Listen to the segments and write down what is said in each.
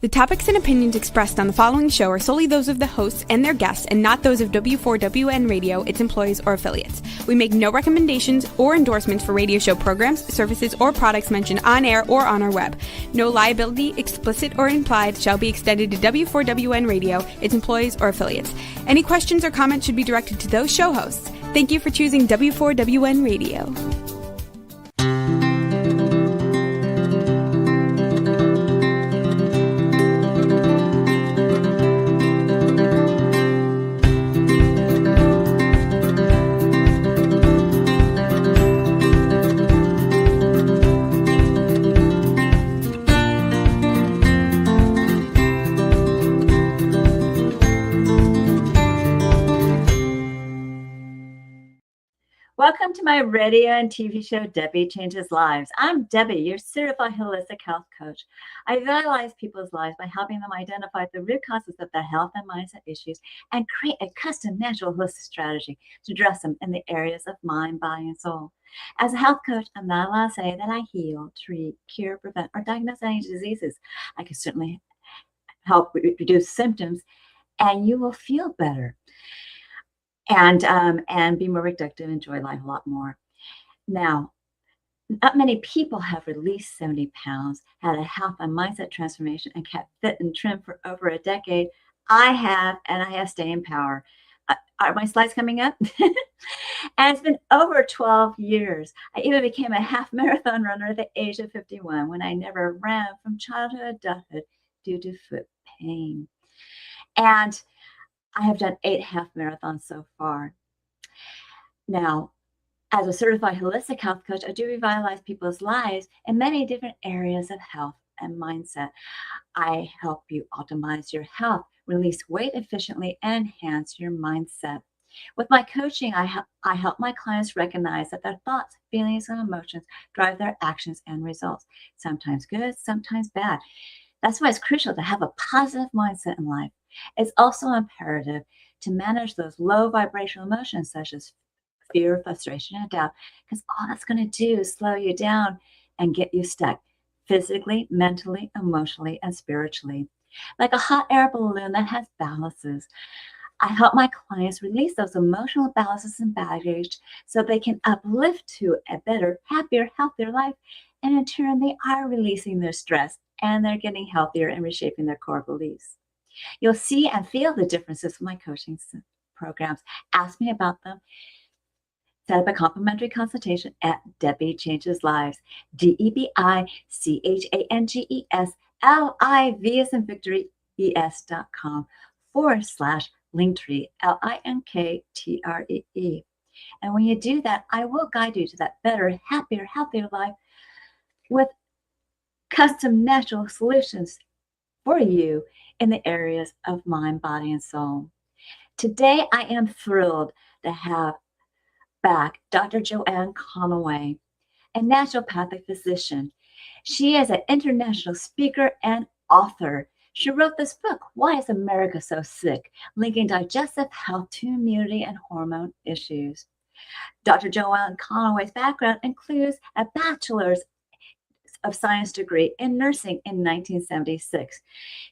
The topics and opinions expressed on the following show are solely those of the hosts and their guests and not those of W4WN Radio, its employees, or affiliates. We make no recommendations or endorsements for radio show programs, services, or products mentioned on air or on our web. No liability, explicit or implied, shall be extended to W4WN Radio, its employees, or affiliates. Any questions or comments should be directed to those show hosts. Thank you for choosing W4WN Radio. Welcome to my radio and TV show, Debbie Changes Lives. I'm Debbie, your certified holistic health coach. I vitalize people's lives by helping them identify the root causes of their health and mindset issues and create a custom natural holistic strategy to address them in the areas of mind, body, and soul. As a health coach, I'm not allowed to say that I heal, treat, cure, prevent, or diagnose any diseases. I can certainly help reduce symptoms, and you will feel better. And be more productive, enjoy life a lot more. Now, not many people have released 70 pounds, had a health and mindset transformation, and kept fit and trim for over a decade. I have, and I have staying power. Are my slides coming up? And it's been over 12 years. I even became a half marathon runner at the age of 51 when I never ran from childhood to adulthood due to foot pain. And I have done 8 half marathons so far. Now, as a certified holistic health coach, I do revitalize people's lives in many different areas of health and mindset. I help you optimize your health, release weight efficiently, and enhance your mindset. With my coaching, I help my clients recognize that their thoughts, feelings, and emotions drive their actions and results, sometimes good, sometimes bad. That's why it's crucial to have a positive mindset in life. It's also imperative to manage those low vibrational emotions such as fear, frustration, and doubt, because all that's going to do is slow you down and get you stuck physically, mentally, emotionally, and spiritually. Like a hot air balloon that has balances. I help my clients release those emotional balances and baggage so they can uplift to a better, happier, healthier life. And in turn, they are releasing their stress and they're getting healthier and reshaping their core beliefs. You'll see and feel the differences in my coaching programs. Ask me about them. Set up a complimentary consultation at Debbie Changes Lives, DebiChangesLives, as in Victory, es.com/Linktree, LINKTREE. And when you do that, I will guide you to that better, happier, healthier life with custom natural solutions for you in the areas of mind, body, and soul. Today, I am thrilled to have back Dr. Joanne Conaway, a naturopathic physician. She is an international speaker and author. She wrote this book, Why is America So Sick? Linking digestive health to immunity and hormone issues. Dr. Joanne Conaway's background includes a bachelor's of science degree in nursing in 1976.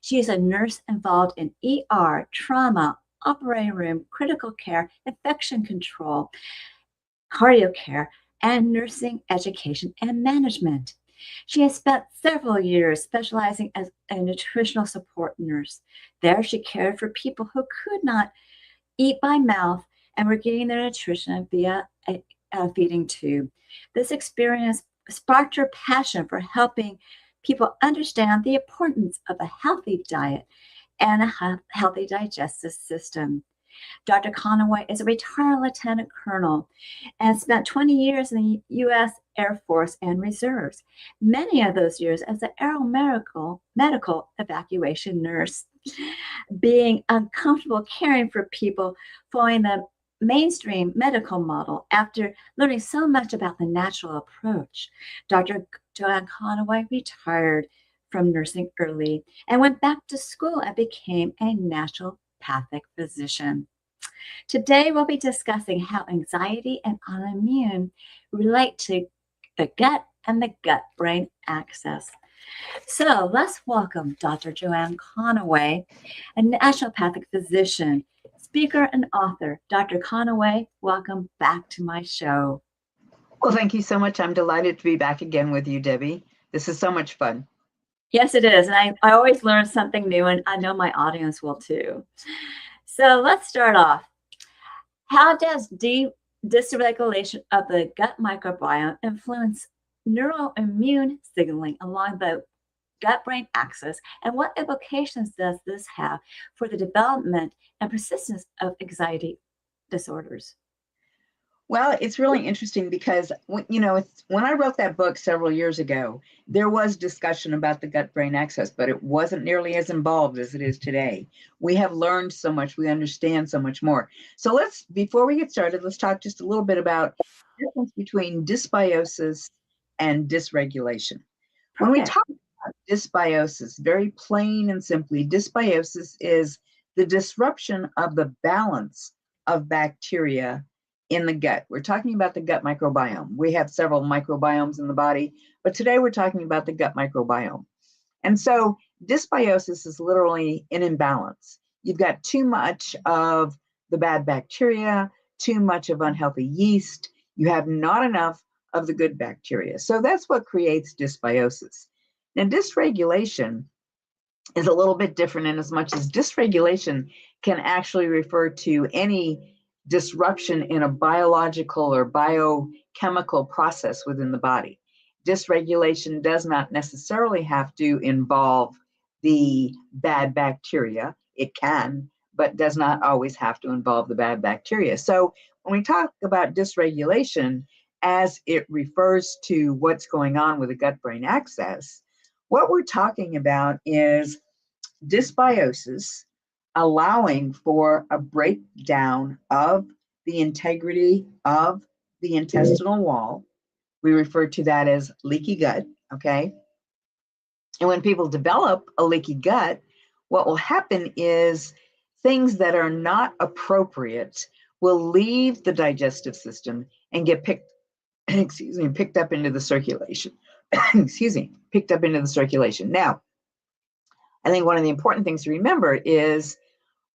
She is a nurse involved in ER, trauma, operating room, critical care, infection control, cardio care, and nursing education and management. She has spent several years specializing as a nutritional support nurse. There, she cared for people who could not eat by mouth and were getting their nutrition via a feeding tube. This experience sparked her passion for helping people understand the importance of a healthy diet and a healthy digestive system. Dr. Conaway is a retired lieutenant colonel and spent 20 years in the U.S. Air Force and Reserves, many of those years as an aeromedical evacuation nurse, being uncomfortable caring for people following the mainstream medical model. After learning so much about the natural approach, Dr. Joanne Conaway retired from nursing early and went back to school and became a naturopathic physician. Today, we'll be discussing how anxiety and autoimmune relate to the gut and the gut-brain axis. So let's welcome Dr. Joanne Conaway, a naturopathic physician, speaker, and author. Dr. Conaway, welcome back to my show. Well, thank you so much. I'm delighted to be back again with you, Debbie. This is so much fun. Yes, it is. And I always learn something new, and I know my audience will too. So let's start off. How does dysregulation of the gut microbiome influence neuroimmune signaling along the gut-brain axis, and what implications does this have for the development and persistence of anxiety disorders? Well, it's really interesting because when I wrote that book several years ago, there was discussion about the gut-brain axis, but it wasn't nearly as involved as it is today. We have learned so much, we understand so much more. So before we get started, let's talk just a little bit about the difference between dysbiosis and dysregulation. When we talk about dysbiosis, very plain and simply, dysbiosis is the disruption of the balance of bacteria in the gut. We're talking about the gut microbiome. We have several microbiomes in the body, but today we're talking about the gut microbiome. And so dysbiosis is literally an imbalance. You've got too much of the bad bacteria, too much of unhealthy yeast. You have not enough of the good bacteria. So that's what creates dysbiosis. Now, dysregulation is a little bit different in as much as dysregulation can actually refer to any disruption in a biological or biochemical process within the body. Dysregulation does not necessarily have to involve the bad bacteria. It can, but does not always have to involve the bad bacteria. So when we talk about dysregulation, as it refers to what's going on with the gut-brain axis, what we're talking about is dysbiosis allowing for a breakdown of the integrity of the intestinal wall. We refer to that as leaky gut, okay? And when people develop a leaky gut, what will happen is things that are not appropriate will leave the digestive system and get picked up into the circulation. Picked up into the circulation. Now, I think one of the important things to remember is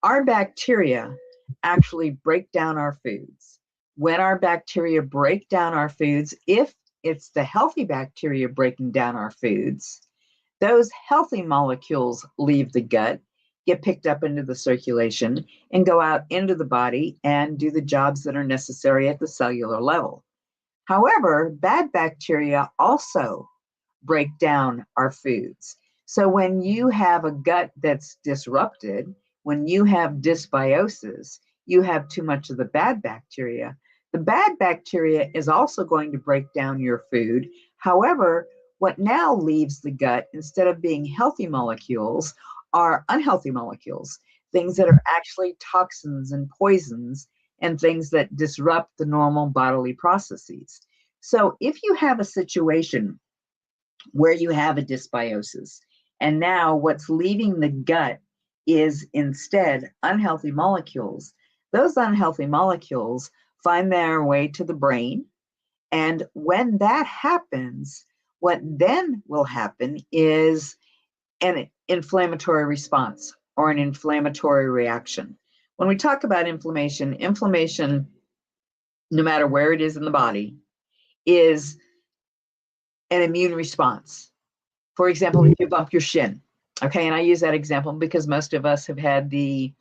our bacteria actually break down our foods. When our bacteria break down our foods, if it's the healthy bacteria breaking down our foods, those healthy molecules leave the gut, get picked up into the circulation, and go out into the body and do the jobs that are necessary at the cellular level. However, bad bacteria also break down our foods. So when you have a gut that's disrupted, when you have dysbiosis, you have too much of the bad bacteria. The bad bacteria is also going to break down your food. However, what now leaves the gut, instead of being healthy molecules, are unhealthy molecules, things that are actually toxins and poisons and things that disrupt the normal bodily processes. So if you have a situation where you have a dysbiosis, and now what's leaving the gut is instead unhealthy molecules, those unhealthy molecules find their way to the brain. And when that happens, what then will happen is an inflammatory response or an inflammatory reaction. When we talk about inflammation, no matter where it is in the body, is an immune response. For example, if you bump your shin, okay, and I use that example because most of us have had the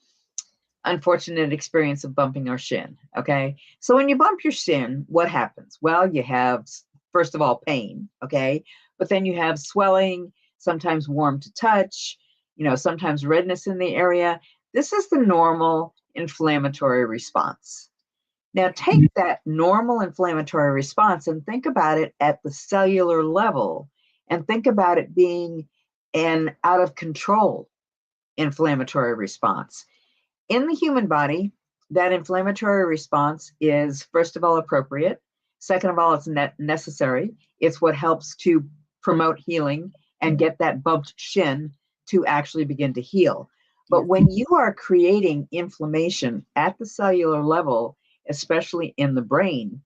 unfortunate experience of bumping our shin, okay? So when you bump your shin, what happens? Well, you have, first of all, pain, okay? But then you have swelling, sometimes warm to touch, sometimes redness in the area. This is the normal inflammatory response. Now take that normal inflammatory response and think about it at the cellular level, and think about it being an out of control inflammatory response. In the human body, that inflammatory response is, first of all, appropriate. Second of all, it's necessary. It's what helps to promote healing and get that bumped shin to actually begin to heal. But when you are creating inflammation at the cellular level, especially in the brain,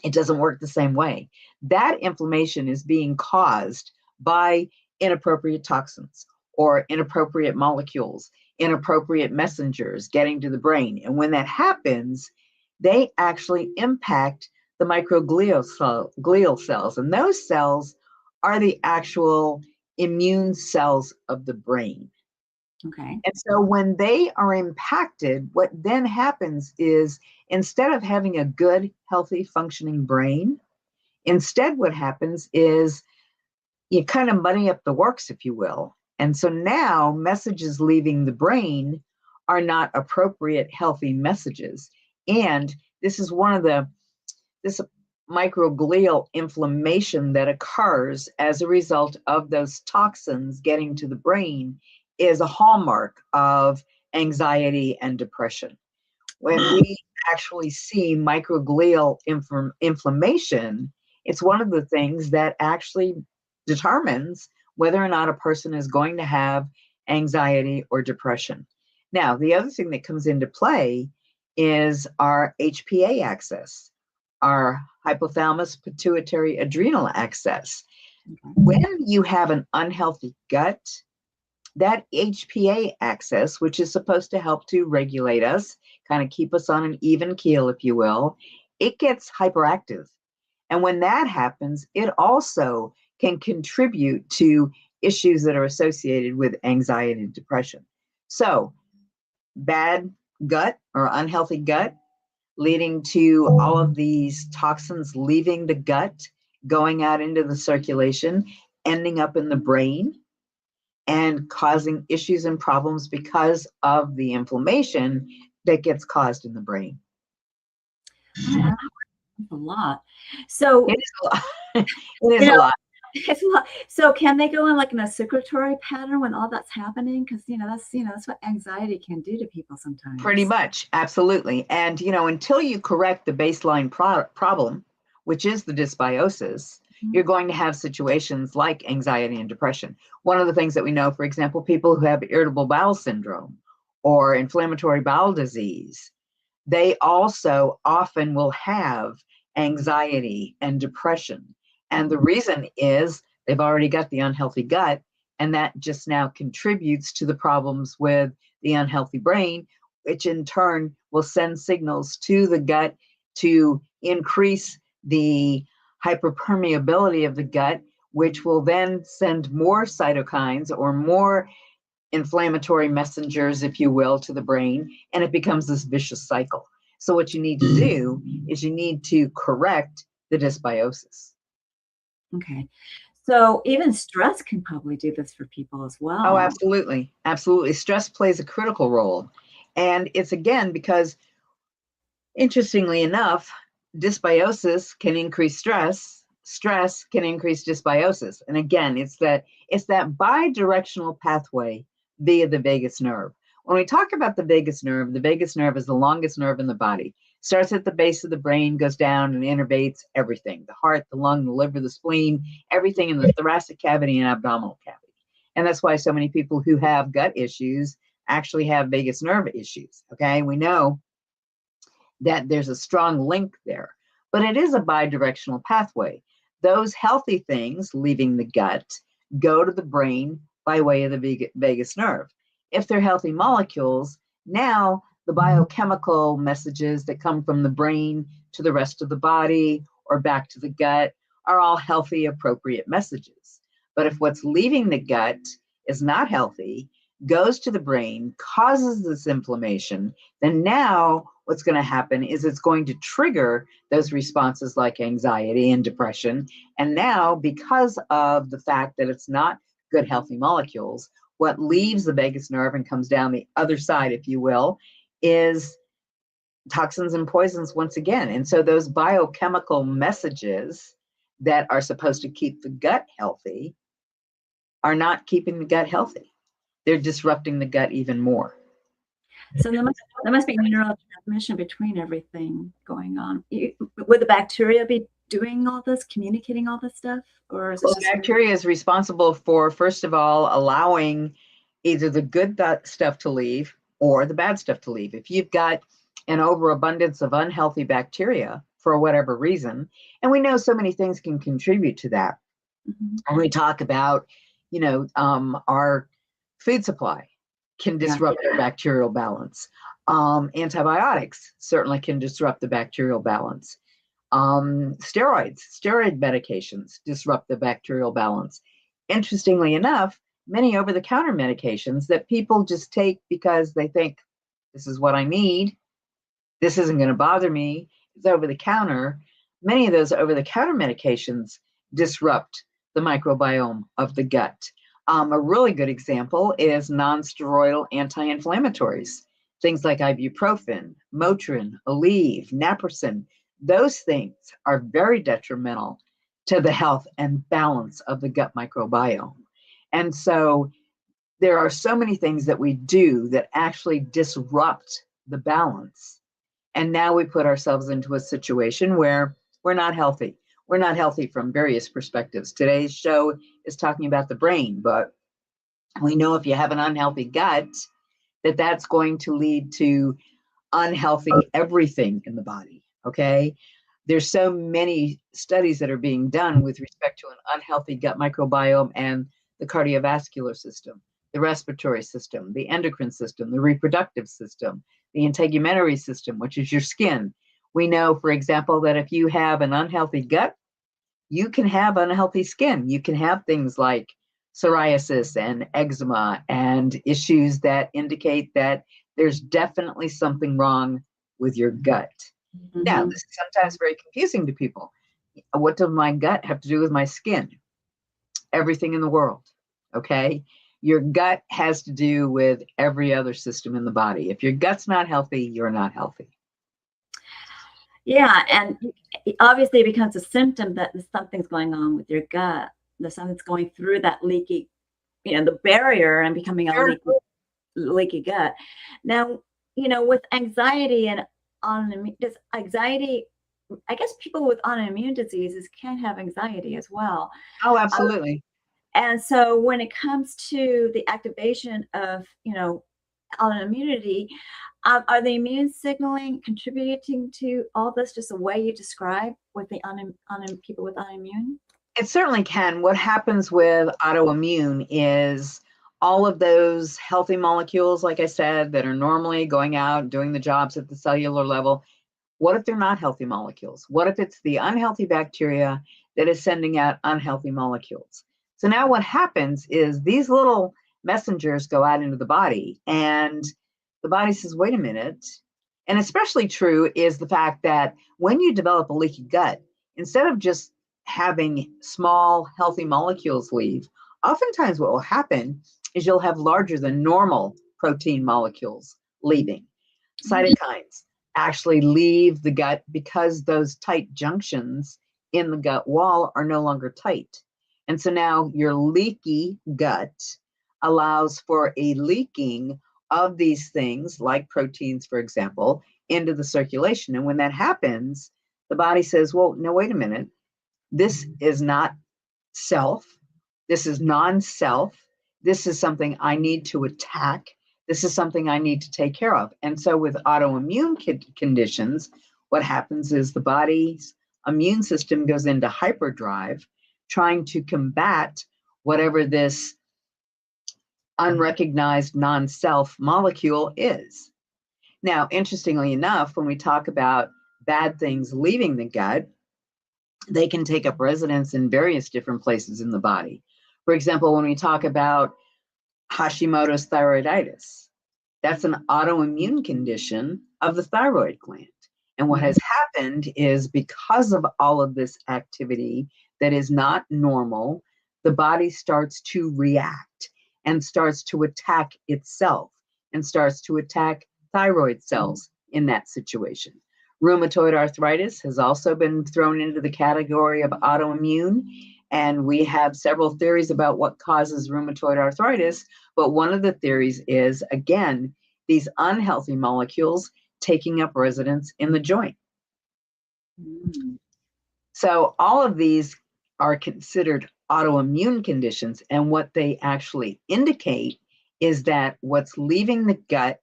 it doesn't work the same way. That inflammation is being caused by inappropriate toxins or inappropriate molecules, inappropriate messengers getting to the brain. And when that happens, they actually impact the glial cells. And those cells are the actual immune cells of the brain. Okay. And so when they are impacted, what then happens is instead of having a good, healthy, functioning brain, instead what happens is you kind of muddy up the works, if you will. And so now messages leaving the brain are not appropriate, healthy messages. And this is this microglial inflammation that occurs as a result of those toxins getting to the brain is a hallmark of anxiety and depression. When we actually see microglial inflammation, it's one of the things that actually determines whether or not a person is going to have anxiety or depression. Now, the other thing that comes into play is our HPA axis, our hypothalamus pituitary adrenal axis. When you have an unhealthy gut, that HPA axis, which is supposed to help to regulate us, kind of keep us on an even keel, if you will, it gets hyperactive. And when that happens, it also can contribute to issues that are associated with anxiety and depression. So, bad gut or unhealthy gut leading to all of these toxins leaving the gut, going out into the circulation, ending up in the brain, and causing issues and problems because of the inflammation that gets caused in the brain. That's a lot. So It is a lot. It is a lot. it's a lot. So can they go in like in a circulatory pattern when all that's happening? Because that's what anxiety can do to people sometimes. Pretty much, absolutely. And until you correct the baseline problem, which is the dysbiosis, you're going to have situations like anxiety and depression. One of the things that we know, for example, people who have irritable bowel syndrome or inflammatory bowel disease, they also often will have anxiety and depression. And the reason is they've already got the unhealthy gut, and that just now contributes to the problems with the unhealthy brain, which in turn will send signals to the gut to increase the hyperpermeability of the gut, which will then send more cytokines or more inflammatory messengers, if you will, to the brain, and it becomes this vicious cycle. So what you need to do is you need to correct the dysbiosis. Okay. So even stress can probably do this for people as well. Oh, absolutely. Absolutely. Stress plays a critical role. And it's again because, interestingly enough, dysbiosis can increase stress. Stress can increase dysbiosis. And again, it's that bidirectional pathway via the vagus nerve. When we talk about the vagus nerve is the longest nerve in the body. Starts at the base of the brain, goes down and innervates everything, the heart, the lung, the liver, the spleen, everything in the thoracic cavity and abdominal cavity. And that's why so many people who have gut issues actually have vagus nerve issues. Okay, we know that there's a strong link there, but it is a bidirectional pathway. Those healthy things leaving the gut go to the brain by way of the vagus nerve. If they're healthy molecules, now the biochemical messages that come from the brain to the rest of the body or back to the gut are all healthy, appropriate messages. But if what's leaving the gut is not healthy, goes to the brain, causes this inflammation, then now what's going to happen is it's going to trigger those responses like anxiety and depression. And now, because of the fact that it's not good, healthy molecules, what leaves the vagus nerve and comes down the other side, if you will, is toxins and poisons once again. And so those biochemical messages that are supposed to keep the gut healthy are not keeping the gut healthy. They're disrupting the gut even more. So there must be neurotransmission between everything going on. Would the bacteria be doing all this, communicating all this stuff? Or is it just bacteria is responsible for, first of all, allowing either the good stuff to leave or the bad stuff to leave. If you've got an overabundance of unhealthy bacteria for whatever reason, and we know so many things can contribute to that. When we talk about, our food supply can disrupt our bacterial balance. Antibiotics certainly can disrupt the bacterial balance. Steroid medications disrupt the bacterial balance. Interestingly enough, many over-the-counter medications that people just take because they think this is what I need, this isn't going to bother me, it's over-the-counter. Many of those over-the-counter medications disrupt the microbiome of the gut. A really good example is non-steroidal anti-inflammatories, things like ibuprofen, Motrin, Aleve, Naproxen. Those things are very detrimental to the health and balance of the gut microbiome. And so there are so many things that we do that actually disrupt the balance. And now we put ourselves into a situation where we're not healthy. We're not healthy from various perspectives. Today's show is talking about the brain, but we know if you have an unhealthy gut, that's going to lead to unhealthy everything in the body, okay? There's so many studies that are being done with respect to an unhealthy gut microbiome and the cardiovascular system, the respiratory system, the endocrine system, the reproductive system, the integumentary system, which is your skin. We know, for example, that if you have an unhealthy gut, you can have unhealthy skin. You can have things like psoriasis and eczema and issues that indicate that there's definitely something wrong with your gut. Now, this is sometimes very confusing to people. What does my gut have to do with my skin? Everything in the world, okay? Your gut has to do with every other system in the body. If your gut's not healthy, you're not healthy. Yeah, and obviously it becomes a symptom that something's going on with your gut. There's something's going through that leaky, the barrier and becoming a leaky gut. Now, with anxiety and autoimmune, does anxiety, I guess people with autoimmune diseases can have anxiety as well. Oh, absolutely. And so when it comes to the activation of, autoimmunity, are the immune signaling contributing to all this, just the way you describe with the people with autoimmune? It certainly can. What happens with autoimmune is all of those healthy molecules, like I said, that are normally going out and doing the jobs at the cellular level. What if they're not healthy molecules? What if it's the unhealthy bacteria that is sending out unhealthy molecules? So now what happens is these little messengers go out into the body, and the body says, wait a minute. And especially true is the fact that when you develop a leaky gut, instead of just having small healthy molecules leave, oftentimes what will happen is you'll have larger than normal protein molecules leaving. Cytokines actually leave the gut because those tight junctions in the gut wall are no longer tight. And so now your leaky gut allows for a leaking of these things, like proteins, for example, into the circulation. And when that happens, the body says, well, no, wait a minute. This is not self. This is non-self. This is something I need to attack. This is something I need to take care of. And so with autoimmune conditions, what happens is the body's immune system goes into hyperdrive, trying to combat whatever this unrecognized non-self molecule is. Now, interestingly enough, when we talk about bad things leaving the gut, they can take up residence in various different places in the body. For example, when we talk about Hashimoto's thyroiditis, that's an autoimmune condition of the thyroid gland. And what has happened is because of all of this activity that is not normal, the body starts to react and starts to attack itself and starts to attack thyroid cells in that situation. Rheumatoid arthritis has also been thrown into the category of autoimmune, and we have several theories about what causes rheumatoid arthritis, but one of the theories is, again, these unhealthy molecules taking up residence in the joint. So all of these are considered autoimmune conditions, and what they actually indicate is that what's leaving the gut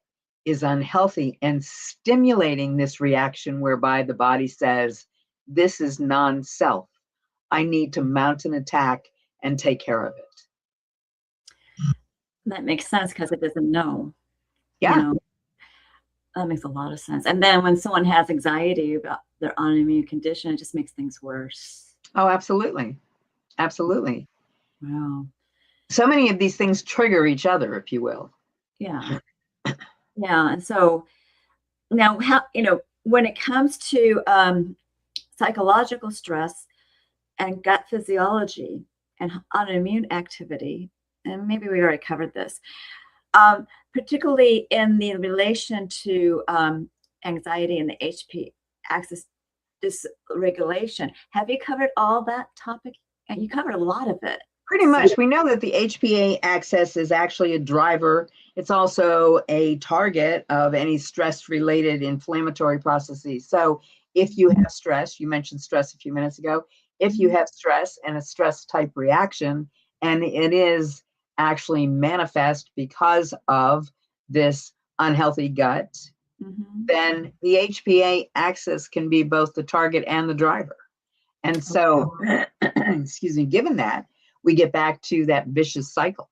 is unhealthy and stimulating this reaction whereby the body says, this is non-self. I need to mount an attack and take care of it. That makes sense because it doesn't know. Yeah. You know, that makes a lot of sense. And then when someone has anxiety about their autoimmune condition, it just makes things worse. Oh, absolutely. Absolutely. Wow. So many of these things trigger each other, if you will. Yeah. Yeah. And so now, how, when it comes to psychological stress and gut physiology and autoimmune activity, and maybe we already covered this, particularly in the relation to anxiety and the HP axis dysregulation. Have you covered all that topic? And you covered a lot of it. Pretty much. We know that the HPA axis is actually a driver. It's also a target of any stress-related inflammatory processes. So if you have stress, you mentioned stress a few minutes ago, if you have stress and a stress type reaction, and it is actually manifest because of this unhealthy gut, then the HPA axis can be both the target and the driver. And so, excuse me, given that, we get back to that vicious cycle.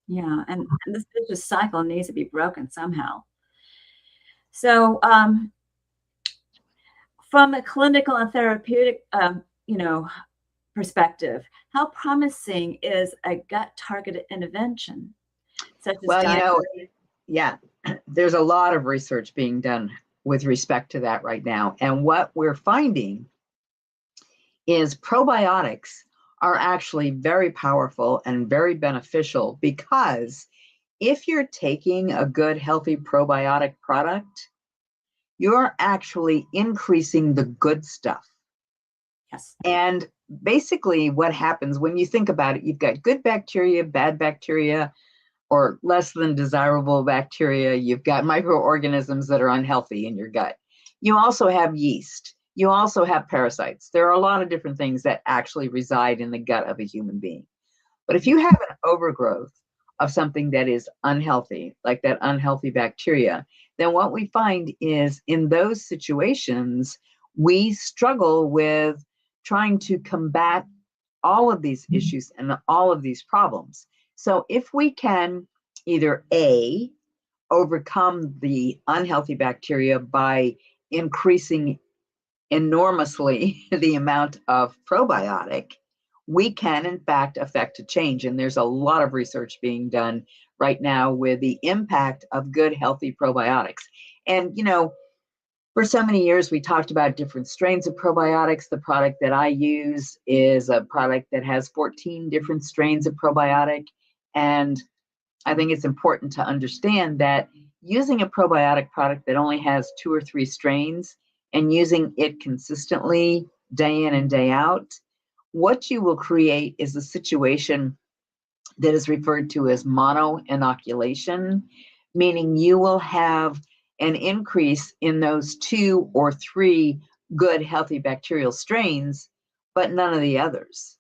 Yeah, and this vicious cycle needs to be broken somehow. So, from a clinical and therapeutic, perspective, how promising is a gut-targeted intervention, such as Well, yeah, there's a lot of research being done with respect to that right now. And what we're finding is probiotics are actually very powerful and very beneficial, because if you're taking a good, healthy probiotic product, you're actually increasing the good stuff. Yes. And basically what happens when you think about it, you've got good bacteria, bad bacteria, or less than desirable bacteria. You've got microorganisms that are unhealthy in your gut. You also have yeast. You also have parasites. There are a lot of different things that actually reside in the gut of a human being. But if you have an overgrowth of something that is unhealthy, like that unhealthy bacteria, then what we find is in those situations, we struggle with trying to combat all of these issues and all of these problems. So if we can either A, overcome the unhealthy bacteria by increasing enormously the amount of probiotic, we can in fact affect a change. And there's a lot of research being done right now with the impact of good, healthy probiotics. And, for so many years, we talked about different strains of probiotics. The product that I use is a product that has 14 different strains of probiotic. And I think it's important to understand that using a probiotic product that only has 2 or 3 strains and using it consistently day in and day out, what you will create is a situation that is referred to as mono-inoculation, meaning you will have an increase in those 2 or 3 good, healthy bacterial strains, but none of the others.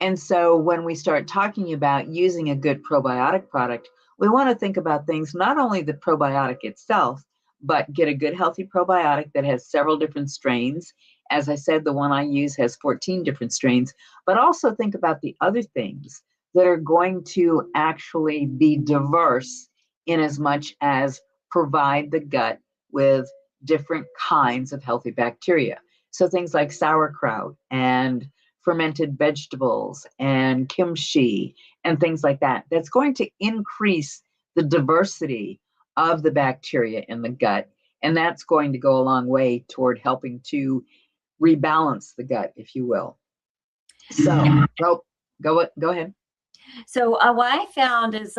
And so when we start talking about using a good probiotic product, we want to think about things, not only the probiotic itself, but get a good, healthy probiotic that has several different strains. As I said, the one I use has 14 different strains, but also think about the other things that are going to actually be diverse in as much as provide the gut with different kinds of healthy bacteria. So things like sauerkraut and fermented vegetables and kimchi and things like that. That's going to increase the diversity of the bacteria in the gut. And that's going to go a long way toward helping to rebalance the gut, if you will. So go ahead. So what I found is,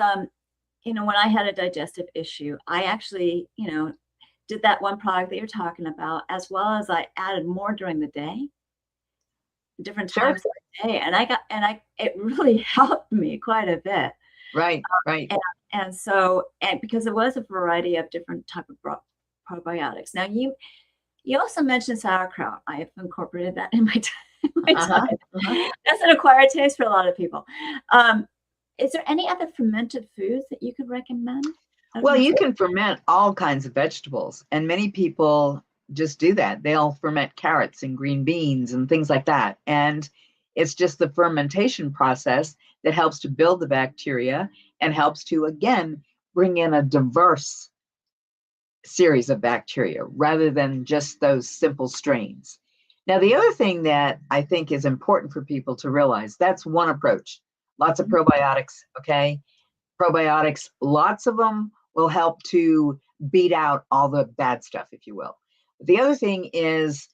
when I had a digestive issue, I actually, did that one product that you're talking about, as well as I added more during the day, different times of the day, and it really helped me quite a bit. Right. And so, because it was a variety of different type of probiotics. Now you also mentioned sauerkraut. I have incorporated that in my diet. That's an acquired taste for a lot of people. Is there any other fermented foods that you could recommend? Well, you can ferment all kinds of vegetables, and many people just do that. They'll ferment carrots and green beans and things like that. And it's just the fermentation process that helps to build the bacteria and helps to, again, bring in a diverse series of bacteria rather than just those simple strains. Now, the other thing that I think is important for people to realize, that's one approach. Lots of probiotics, okay? Probiotics, lots of them will help to beat out all the bad stuff, if you will. The other thing is,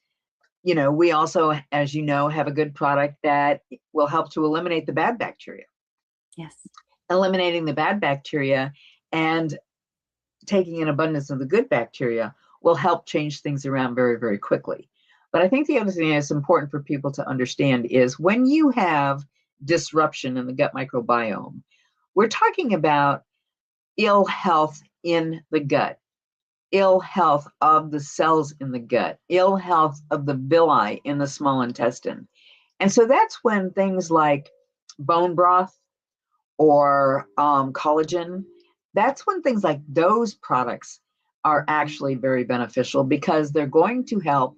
we also, as you know, have a good product that will help to eliminate the bad bacteria. Yes. Eliminating the bad bacteria and taking an abundance of the good bacteria will help change things around very, very quickly. But I think the other thing that's important for people to understand is when you have disruption in the gut microbiome, we're talking about ill health in the gut, ill health of the cells in the gut, ill health of the villi in the small intestine. And so that's when things like bone broth or collagen, that's when things like those products are actually very beneficial because they're going to help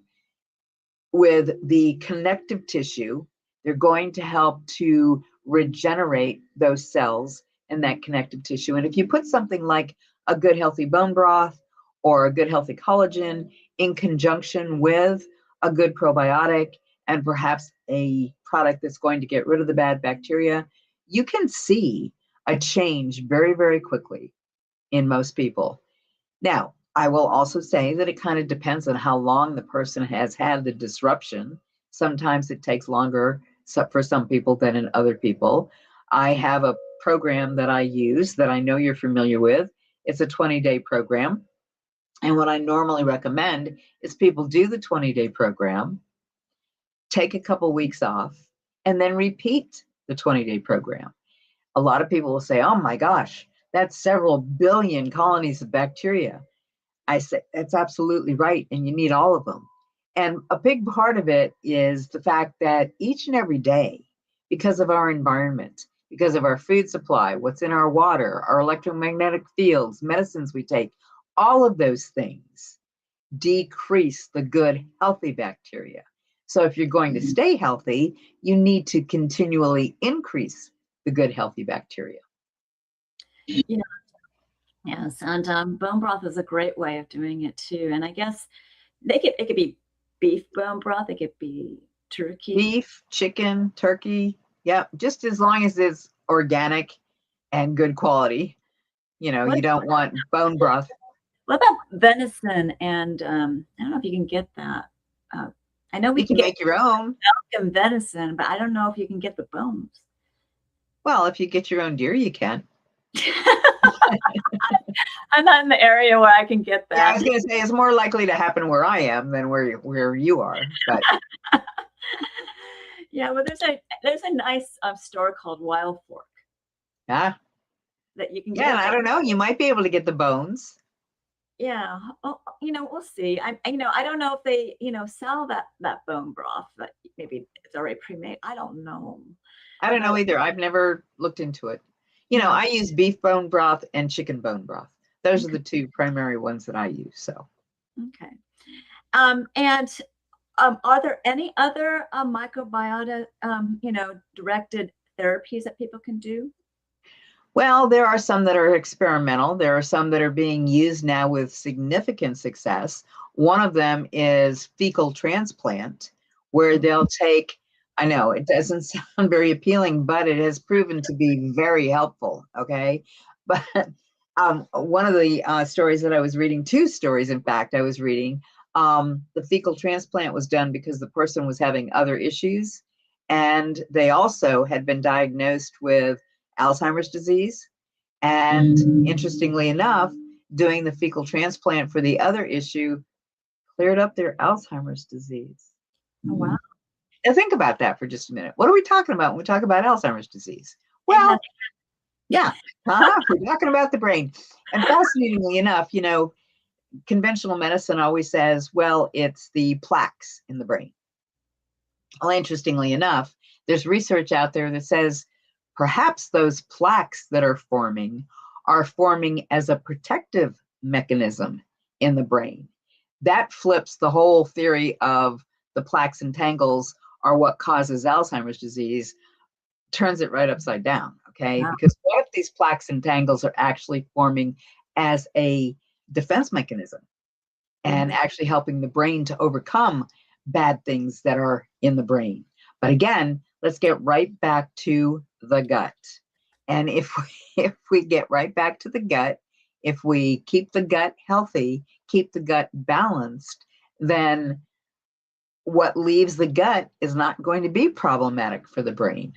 with the connective tissue. They're going to help to regenerate those cells in that connective tissue. And if you put something like a good healthy bone broth or a good healthy collagen in conjunction with a good probiotic and perhaps a product that's going to get rid of the bad bacteria, you can see a change very, very quickly in most people. Now, I will also say that it kind of depends on how long the person has had the disruption. Sometimes it takes longer for some people than in other people. I have a program that I use that I know you're familiar with. It's a 20-day program. And what I normally recommend is people do the 20-day program, take a couple weeks off, and then repeat the 20-day program. A lot of people will say, oh my gosh, that's several billion colonies of bacteria. I say, that's absolutely right. And you need all of them. And a big part of it is the fact that each and every day, because of our environment, because of our food supply, what's in our water, our electromagnetic fields, medicines we take, all of those things decrease the good, healthy bacteria. So if you're going to stay healthy, you need to continually increase the good, healthy bacteria. Yeah. Yes, and bone broth is a great way of doing it too. And I guess it could be beef bone broth, it could be turkey. Beef, chicken, turkey. Yep, just as long as it's organic and good quality. You don't want bone broth. What about venison? And I don't know if you can get that. I know You can make your own milk and venison, but I don't know if you can get the bones. Well, if you get your own deer, you can. I'm not in the area where I can get that. Yeah, I was going to say it's more likely to happen where I am than where you are. But yeah, well, there's a nice store called Wild Fork. Yeah. That you can get. Yeah, I don't know. You might be able to get the bones. Yeah. Oh, we'll see. I don't know if they, sell that bone broth, but maybe it's already pre-made. I don't know. I don't know either. I've never looked into it. I use beef bone broth and chicken bone broth. Those are the two primary ones that I use. So. Okay. And are there any other microbiota, directed therapies that people can do? Well, there are some that are experimental. There are some that are being used now with significant success. One of them is fecal transplant, where they'll take, I know it doesn't sound very appealing, but it has proven to be very helpful. Okay. But one of the stories that I was reading, two stories, in fact, I was reading, the fecal transplant was done because the person was having other issues. And they also had been diagnosed with Alzheimer's disease. And interestingly enough, doing the fecal transplant for the other issue cleared up their Alzheimer's disease. Oh, wow. Now think about that for just a minute. What are we talking about when we talk about Alzheimer's disease? Well, yeah, we're talking about the brain. And fascinatingly enough, conventional medicine always says, well, it's the plaques in the brain. Well, interestingly enough, there's research out there that says perhaps those plaques that are forming as a protective mechanism in the brain. that flips the whole theory of the plaques and tangles are what causes Alzheimer's disease, turns it right upside down. Okay. Wow. Because what if these plaques and tangles are actually forming as a defense mechanism and actually helping the brain to overcome bad things that are in the brain? But again, let's get right back to the gut. And if we get right back to the gut, if we keep the gut healthy, keep the gut balanced, then what leaves the gut is not going to be problematic for the brain.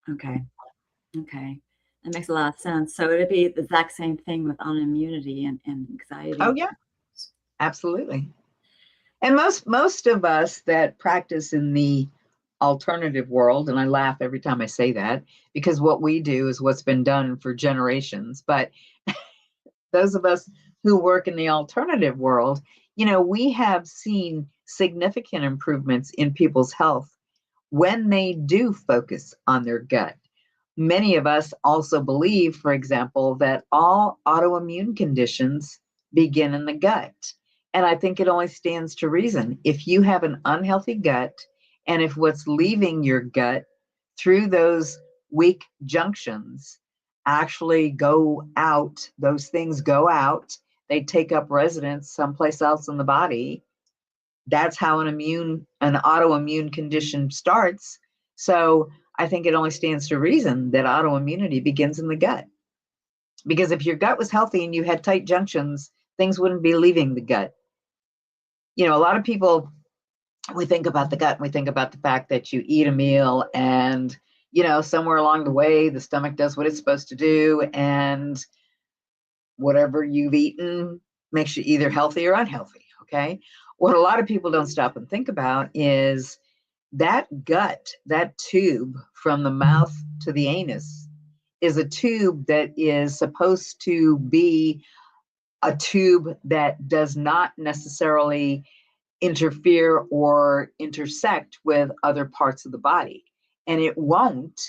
Okay. Okay. That makes a lot of sense. So it'd be the exact same thing with autoimmunity and anxiety. Oh yeah, absolutely. And most of us that practice in the alternative world, and I laugh every time I say that, because what we do is what's been done for generations. But those of us who work in the alternative world, we have seen significant improvements in people's health when they do focus on their gut. Many of us also believe, for example, that all autoimmune conditions begin in the gut. And I think it only stands to reason. If you have an unhealthy gut, and if what's leaving your gut through those weak junctions actually go out, those things go out, they take up residence someplace else in the body. That's how an autoimmune condition starts. So I think it only stands to reason that autoimmunity begins in the gut. Because if your gut was healthy and you had tight junctions, things wouldn't be leaving the gut. A lot of people, we think about the gut and we think about the fact that you eat a meal and, somewhere along the way, the stomach does what it's supposed to do. And whatever you've eaten makes you either healthy or unhealthy. Okay. What a lot of people don't stop and think about is that gut, that tube from the mouth to the anus, is a tube that is supposed to be a tube that does not necessarily interfere or intersect with other parts of the body. And it won't,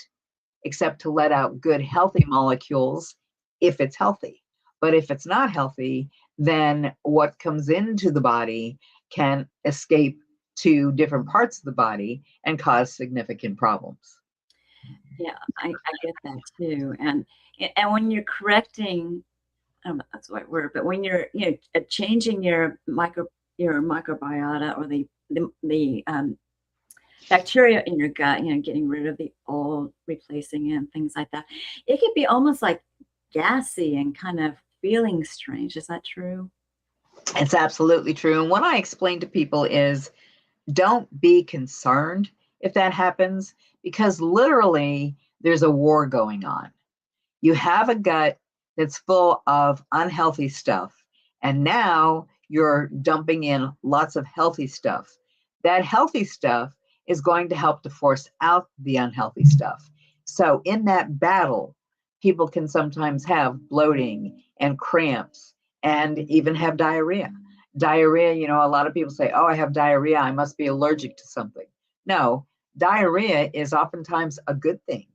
except to let out good, healthy molecules if it's healthy. But if it's not healthy, then what comes into the body can escape to different parts of the body and cause significant problems. Yeah, I get that too. And when you're correcting, I don't know if that's the right word, but when you're changing your microbiota or the bacteria in your gut, getting rid of the old, replacing it, and things like that, it could be almost like gassy and kind of feeling strange. Is that true? It's absolutely true. And what I explain to people is don't be concerned if that happens, because literally there's a war going on. You have a gut that's full of unhealthy stuff, and now you're dumping in lots of healthy stuff. That healthy stuff is going to help to force out the unhealthy stuff. So in that battle, people can sometimes have bloating and cramps and even have diarrhea. Diarrhea, a lot of people say, oh, I have diarrhea, I must be allergic to something. No, diarrhea is oftentimes a good thing.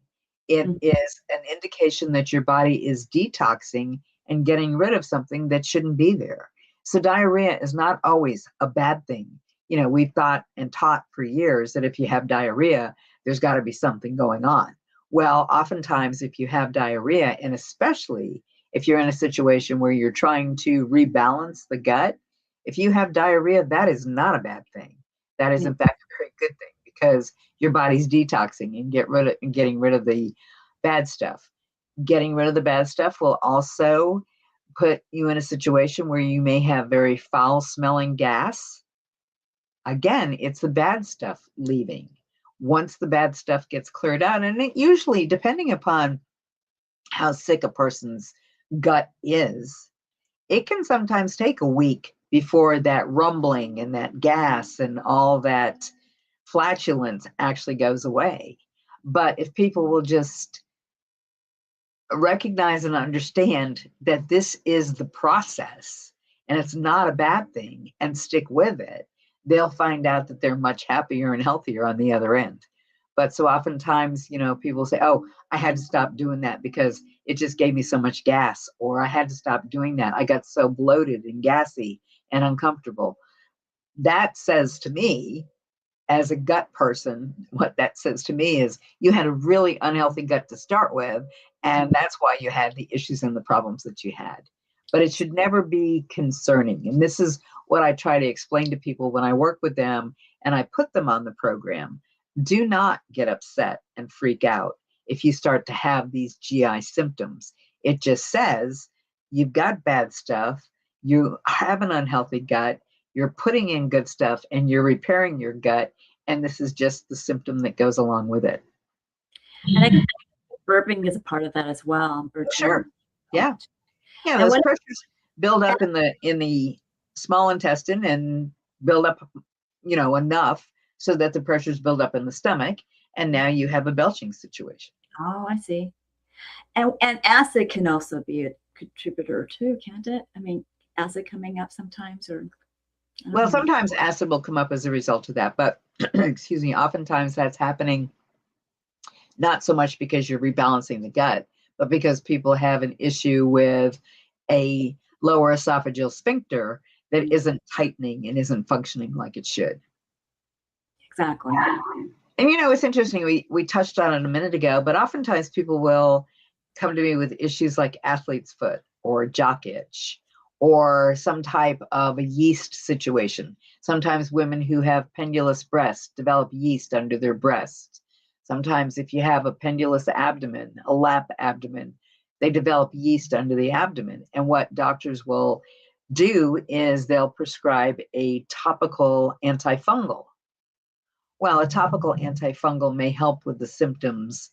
It is an indication that your body is detoxing and getting rid of something that shouldn't be there. So diarrhea is not always a bad thing. We've thought and taught for years that if you have diarrhea, there's got to be something going on. Well, oftentimes if you have diarrhea, and especially if you're in a situation where you're trying to rebalance the gut, if you have diarrhea, that is not a bad thing. That is, in fact, a very good thing, because your body's detoxing and getting rid of the bad stuff. Getting rid of the bad stuff will also put you in a situation where you may have very foul-smelling gas. Again, it's the bad stuff leaving. Once the bad stuff gets cleared out, and it usually, depending upon how sick a person's gut is, it can sometimes take a week before that rumbling and that gas and all that flatulence actually goes away. But if people will just recognize and understand that this is the process and it's not a bad thing and stick with it, they'll find out that they're much happier and healthier on the other end. But so oftentimes, people say, oh, I had to stop doing that because it just gave me so much gas, or I had to stop doing that. I got so bloated and gassy and uncomfortable. That says to me, as a gut person, what that says to me is you had a really unhealthy gut to start with, and that's why you had the issues and the problems that you had. But it should never be concerning. And this is what I try to explain to people when I work with them and I put them on the program. Do not get upset and freak out if you start to have these GI symptoms. It just says you've got bad stuff, you have an unhealthy gut, you're putting in good stuff, and you're repairing your gut, and this is just the symptom that goes along with it. And I think burping is a part of that as well. Sure. Yeah. Yeah, And those when- pressures build up in the small intestine and build up, enough so that the pressures build up in the stomach, and now you have a belching situation. Oh, I see. And acid can also be a contributor too, can't it? I mean, acid coming up sometimes, or Well, sometimes acid will come up as a result of that, but excuse me, oftentimes that's happening not so much because you're rebalancing the gut, but because people have an issue with a lower esophageal sphincter that isn't tightening and isn't functioning like it should. Exactly. And it's interesting, we touched on it a minute ago, but oftentimes people will come to me with issues like athlete's foot or jock itch or some type of a yeast situation. Sometimes women who have pendulous breasts develop yeast under their breasts. Sometimes if you have a pendulous abdomen, a lap abdomen, they develop yeast under the abdomen. And what doctors will do is they'll prescribe a topical antifungal. Well, a topical antifungal may help with the symptoms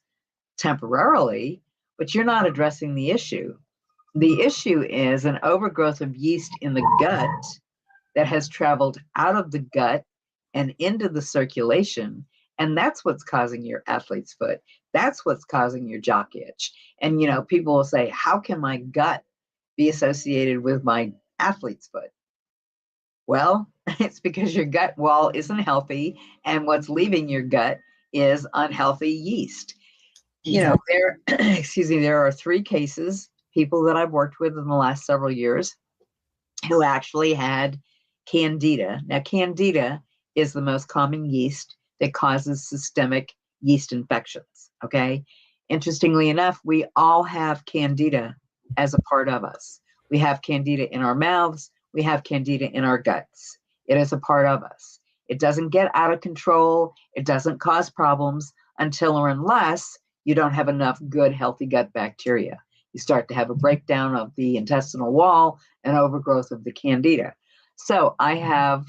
temporarily, but you're not addressing the issue. The issue is an overgrowth of yeast in the gut that has traveled out of the gut and into the circulation. And that's what's causing your athlete's foot. That's what's causing your jock itch. And, people will say, how can my gut be associated with my athlete's foot? Well, it's because your gut wall isn't healthy, and what's leaving your gut is unhealthy yeast. There are 3 cases, people that I've worked with in the last several years, who actually had candida. Now, candida is the most common yeast that causes systemic yeast infections, okay? Interestingly enough, we all have candida as a part of us. We have candida in our mouths. We have candida in our guts. It is a part of us. It doesn't get out of control. It doesn't cause problems until or unless you don't have enough good, healthy gut bacteria. You start to have a breakdown of the intestinal wall and overgrowth of the candida. So I have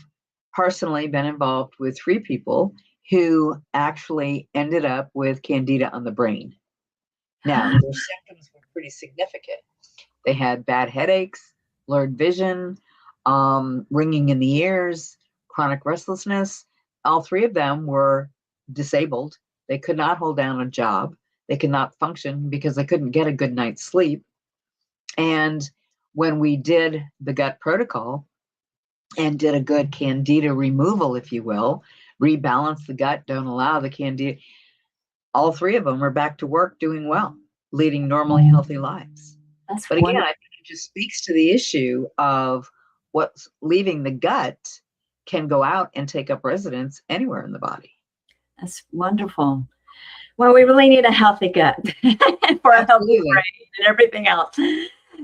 personally been involved with 3 people who actually ended up with candida on the brain. Now, their symptoms were pretty significant. They had bad headaches, blurred vision, ringing in the ears, chronic restlessness. All 3 of them were disabled. They could not hold down a job. They could not function because they couldn't get a good night's sleep. And when we did the gut protocol and did a good candida removal, if you will, rebalance the gut, don't allow the candida, all 3 of them are back to work doing well, leading normally healthy lives. But again, I think it just speaks to the issue of what's leaving the gut can go out and take up residence anywhere in the body. That's wonderful. Well, we really need a healthy gut for a healthy brain and everything else.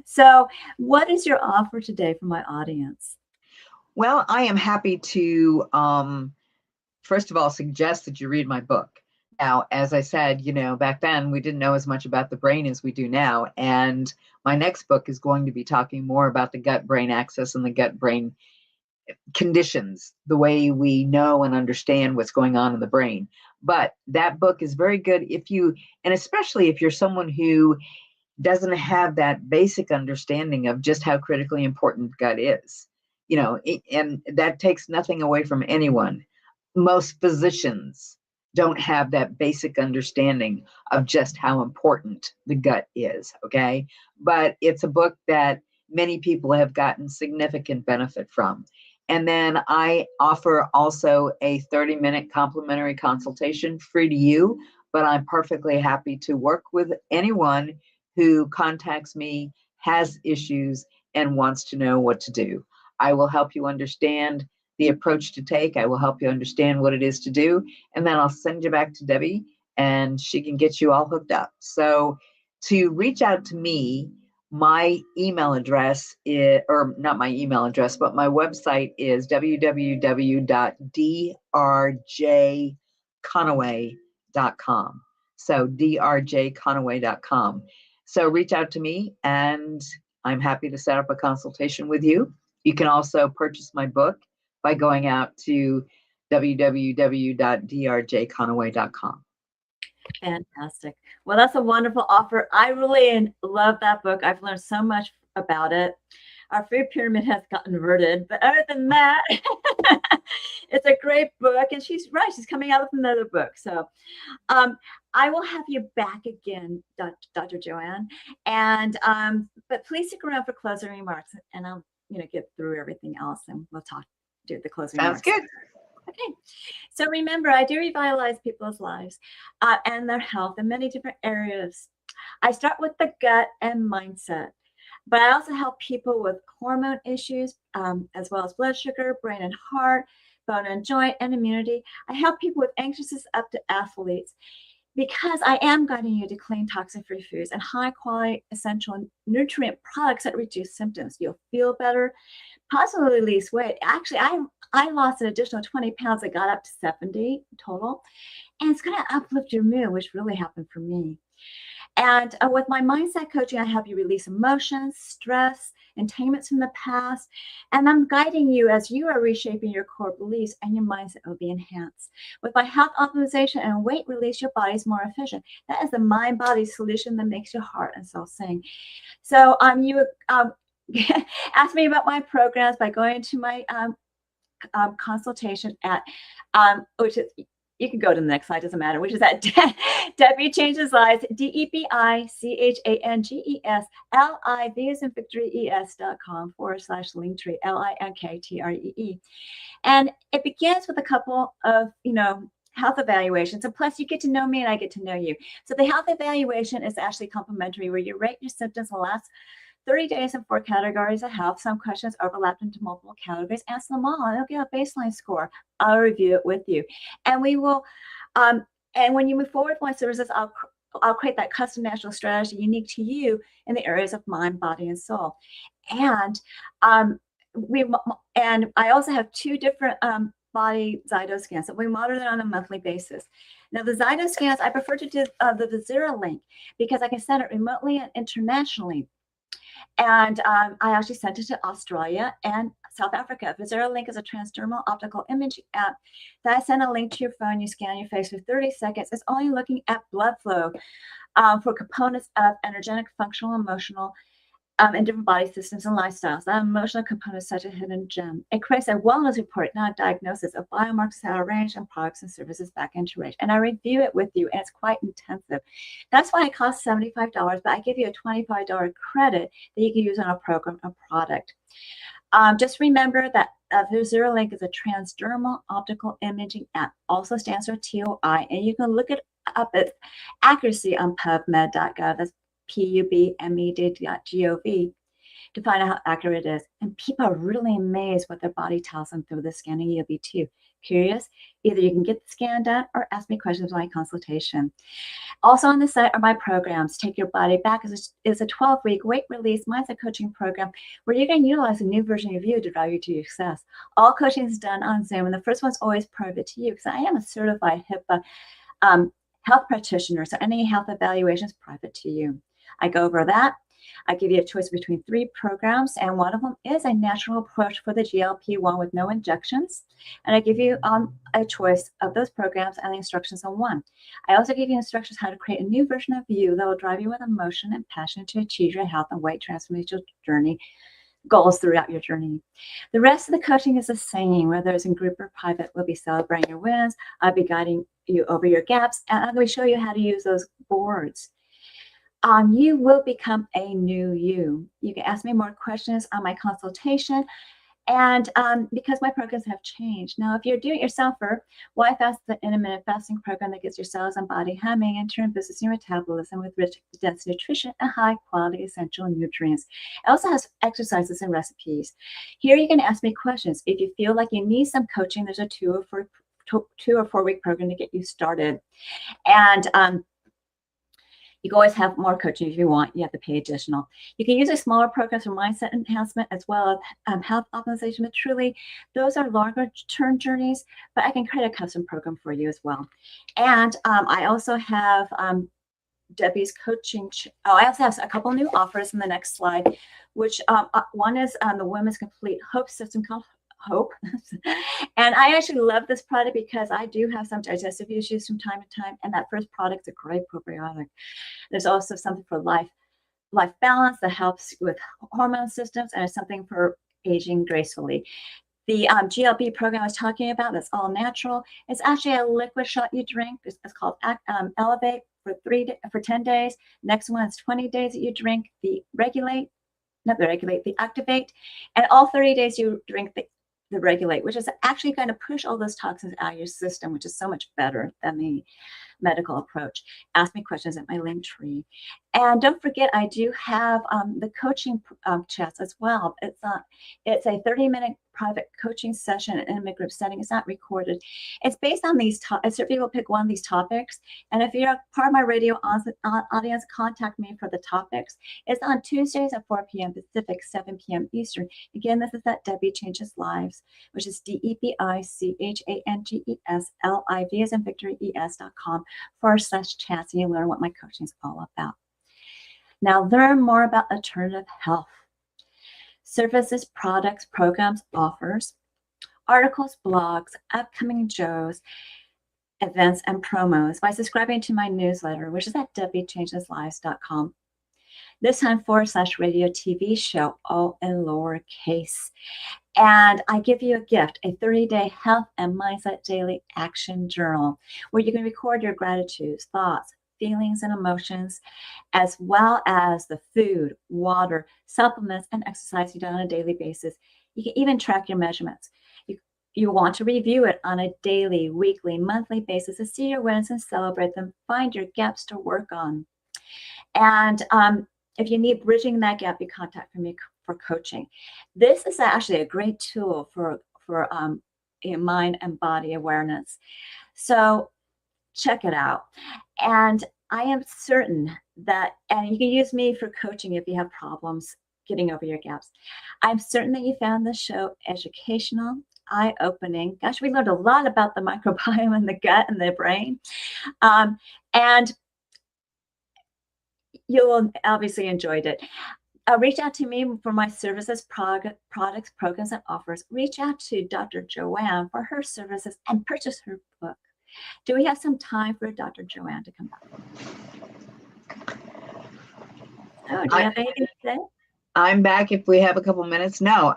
So what is your offer today for my audience? Well, I am happy to, first of all, suggest that you read my book. Now, as I said, back then we didn't know as much about the brain as we do now. And my next book is going to be talking more about the gut-brain axis and the gut-brain conditions, the way we know and understand what's going on in the brain. But that book is very good and especially if you're someone who doesn't have that basic understanding of just how critically important gut is, and that takes nothing away from anyone. Most physicians don't have that basic understanding of just how important the gut is, okay? But it's a book that many people have gotten significant benefit from. And then I offer also a 30-minute complimentary consultation free to you, but I'm perfectly happy to work with anyone who contacts me, has issues, and wants to know what to do. I will help you understand the approach to take. I will help you understand what it is to do. And then I'll send you back to Debbie and she can get you all hooked up. So to reach out to me, my email address is, or not my email address, but my website is www.drjconaway.com. So drjconaway.com. So reach out to me and I'm happy to set up a consultation with you. You can also purchase my book by going out to www.drjconaway.com. Fantastic. Well, that's a wonderful offer. I really love that book. I've learned so much about it. Our food pyramid has gotten inverted, but other than that, it's a great book. And she's right. She's coming out with another book. So I will have you back again, Dr. Joanne. And but please stick around for closing remarks, and I'll get through everything else, and we'll do the closing remarks. Sounds good. Okay, so remember, I do revitalize people's lives and their health in many different areas. I start with the gut and mindset, but I also help people with hormone issues, as well as blood sugar, brain and heart, bone and joint, and immunity. I help people with anxiousness up to athletes, because I am guiding you to clean, toxin-free foods and high-quality, essential nutrient products that reduce symptoms. You'll feel better, possibly lose weight. Actually, I lost an additional 20 pounds. I got up to 70 total. And it's going to uplift your mood, which really happened for me. And with my mindset coaching, I help you release emotions, stress, entanglements from the past. And I'm guiding you as you are reshaping your core beliefs, and your mindset will be enhanced. With my health optimization and weight release, your body is more efficient. That is the mind-body solution that makes your heart and soul sing. So you ask me about my programs by going to my consultation at which is, you can go to the next slide, doesn't matter, which is at Debi Changes Lives, DEBICHANGESLIV as in victory ES.com/linktree LINKTREE. And it begins with a couple of, health evaluations. And plus you get to know me and I get to know you. So the health evaluation is actually complimentary, where you rate your symptoms in the last 30 days in 4 categories of health. Some questions overlap into multiple categories. Answer them all, and it'll give a baseline score. I'll review it with you. And we will, and when you move forward with my services, I'll create that custom natural strategy unique to you in the areas of mind, body, and soul. And I also have 2 different body Zyto scans that we monitor on a monthly basis. Now, the Zyto scans, I prefer to do the Vizira link, because I can send it remotely and internationally. And I actually sent it to Australia and South Africa. Vizira Link is a transdermal optical imaging app that I send a link to your phone. You scan your face for 30 seconds. It's only looking at blood flow for components of energetic, functional, emotional, and different body systems and lifestyles. That emotional component is such a hidden gem. It creates a wellness report, not a diagnosis, of biomarkers, how to range, and products and services back into range. And I review it with you, and it's quite intensive. That's why it costs $75, but I give you a $25 credit that you can use on a program or product. Just remember that Vizira Link is a transdermal optical imaging app, also stands for TOI, and you can look it up at accuracy on PubMed.gov. That's PUBMED.gov to find out how accurate it is. And people are really amazed what their body tells them through the scanning. You'll be too. Curious? Either you can get the scan done or ask me questions on my consultation. Also on the site are my programs. Take Your Body Back is a 12-week weight release mindset coaching program where you can utilize a new version of you to drive you to success. All coaching is done on Zoom, and the first one's always private to you, because I am a certified HIPAA health practitioner, so any health evaluation is private to you. I go over that. I give you a choice between 3 programs, and one of them is a natural approach for the GLP-1 with no injections. And I give you a choice of those programs and the instructions on one. I also give you instructions how to create a new version of you that will drive you with emotion and passion to achieve your health and weight transformation journey goals throughout your journey. The rest of the coaching is the same, whether it's in group or private. We'll be celebrating your wins. I'll be guiding you over your gaps, and I'm going to show you how to use those boards. You will become a new you. You can ask me more questions on my consultation, And because my programs have changed. Now, if you're doing it yourselfer, why fast the intermittent fasting program that gets your cells and body humming and turn business your metabolism with rich, dense nutrition and high quality essential nutrients. It also has exercises and recipes. Here you can ask me questions. If you feel like you need some coaching, there's a 2 or 4 week program to get you started. And you can always have more coaching if you want. You have to pay additional. You can use a smaller program for mindset enhancement as well as health optimization. But truly, those are longer term journeys. But I can create a custom program for you as well. And I also have Debi's coaching. I also have a couple new offers in the next slide, which one is the Women's Complete Hope System called Hope. And I actually love this product because I do have some digestive issues from time to time. And that first product is a great probiotic. There's also something for life balance that helps with hormone systems, and it's something for aging gracefully. The GLP program I was talking about, that's all natural. It's actually a liquid shot you drink. It's called Elevate for 10 days. Next one is 20 days that you drink the Activate. And all 30 days you drink the Regulate, which is actually going to push all those toxins out of your system, which is so much better than the medical approach. Ask me questions at my link tree. And don't forget, I do have the coaching chats as well. It's a 30-minute private coaching session in a group setting. It's not recorded. It's based on these topics. Certain people pick one of these topics. And if you're part of my radio audience, contact me for the topics. It's on Tuesdays at 4 p.m. Pacific, 7 p.m. Eastern. Again, this is at Debi Changes Lives, which is DebiChangesLive as in Victory ES.com/chats, and you learn what my coaching is all about. Now, learn more about alternative health. Services, products, programs, offers, articles, blogs, upcoming shows, events, and promos by subscribing to my newsletter, which is at DebiChangesLives.com. This time /radio TV show, all in lowercase. And I give you a gift, a 30-day health and mindset daily action journal, where you can record your gratitudes, thoughts, feelings, and emotions, as well as the food, water, supplements, and exercise you do on a daily basis. You can even track your measurements. You want to review it on a daily, weekly, monthly basis to see your wins and celebrate them, find your gaps to work on. And if you need bridging that gap, you contact me for coaching. This is actually a great tool for mind and body awareness. So check it out. And I am certain that, and you can use me for coaching if you have problems getting over your gaps. I'm certain that you found this show educational, eye-opening. Gosh, we learned a lot about the microbiome in the gut and the brain. And you'll obviously enjoyed it. Reach out to me for my services, products, programs, and offers. Reach out to Dr. Joanne for her services and purchase her book. Do we have some time for Dr. Joanne to come back? Oh, do you have anything to say? I'm back if we have a couple minutes. No,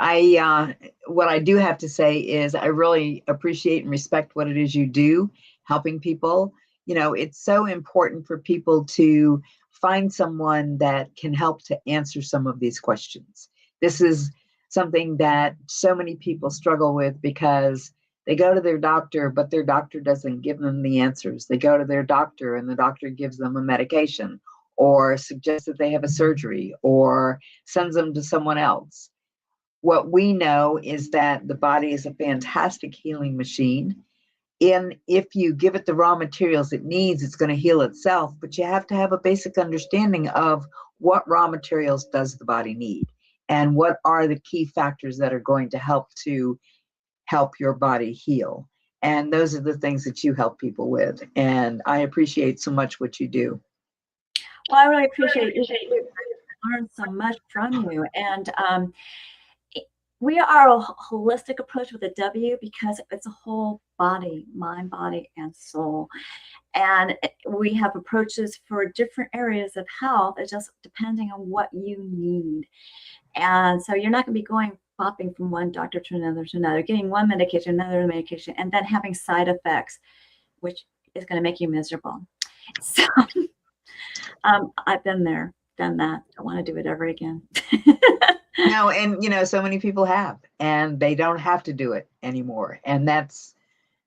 what I do have to say is I really appreciate and respect what it is you do, helping people. You know, it's so important for people to find someone that can help to answer some of these questions. This is something that so many people struggle with because they go to their doctor, but their doctor doesn't give them the answers. They go to their doctor and the doctor gives them a medication or suggests that they have a surgery or sends them to someone else. What we know is that the body is a fantastic healing machine. And if you give it the raw materials it needs, it's going to heal itself. But you have to have a basic understanding of what raw materials does the body need and what are the key factors that are going to help your body heal. And those are the things that you help people with. And I appreciate so much what you do. Well, I really appreciate you. I learned so much from you. And we are a holistic approach with a W because it's a whole body, mind, body, and soul. And we have approaches for different areas of health. It's just depending on what you need. And so you're not going to be popping from one doctor to another, getting one medication, another medication, and then having side effects, which is going to make you miserable. So I've been there, done that. I want to do it ever again. No, and so many people have, and they don't have to do it anymore. And that's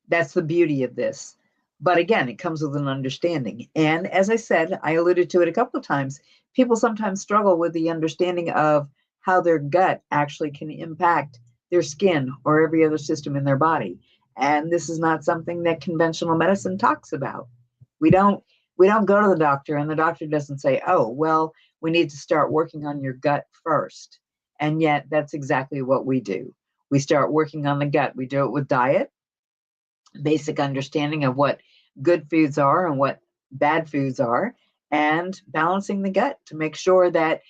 the beauty of this. But again, it comes with an understanding. And as I said, I alluded to it a couple of times, people sometimes struggle with the understanding of how their gut actually can impact their skin or every other system in their body. And this is not something that conventional medicine talks about. We don't we don't go to the doctor and the doctor doesn't say, "Oh, well, we need to start working on your gut first." And yet that's exactly what we do. We start working on the gut. We do it with diet, basic understanding of what good foods are and what bad foods are, and balancing the gut to make sure that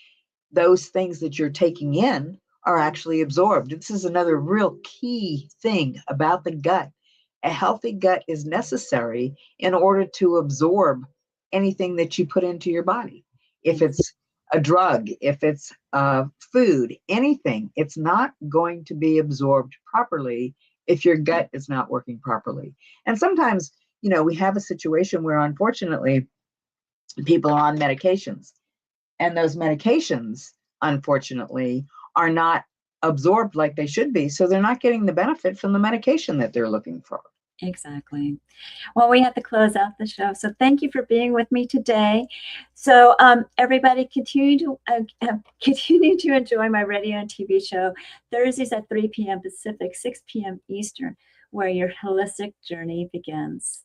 those things that you're taking in are actually absorbed. This is another real key thing about the gut. A healthy gut is necessary in order to absorb anything that you put into your body. If it's a drug, if it's food, anything, it's not going to be absorbed properly if your gut is not working properly. And sometimes, we have a situation where unfortunately people are on medications, and those medications, unfortunately, are not absorbed like they should be. So they're not getting the benefit from the medication that they're looking for. Exactly. Well, we have to close out the show. So thank you for being with me today. So everybody continue to enjoy my radio and TV show Thursdays at 3 p.m. Pacific, 6 p.m. Eastern, where your holistic journey begins.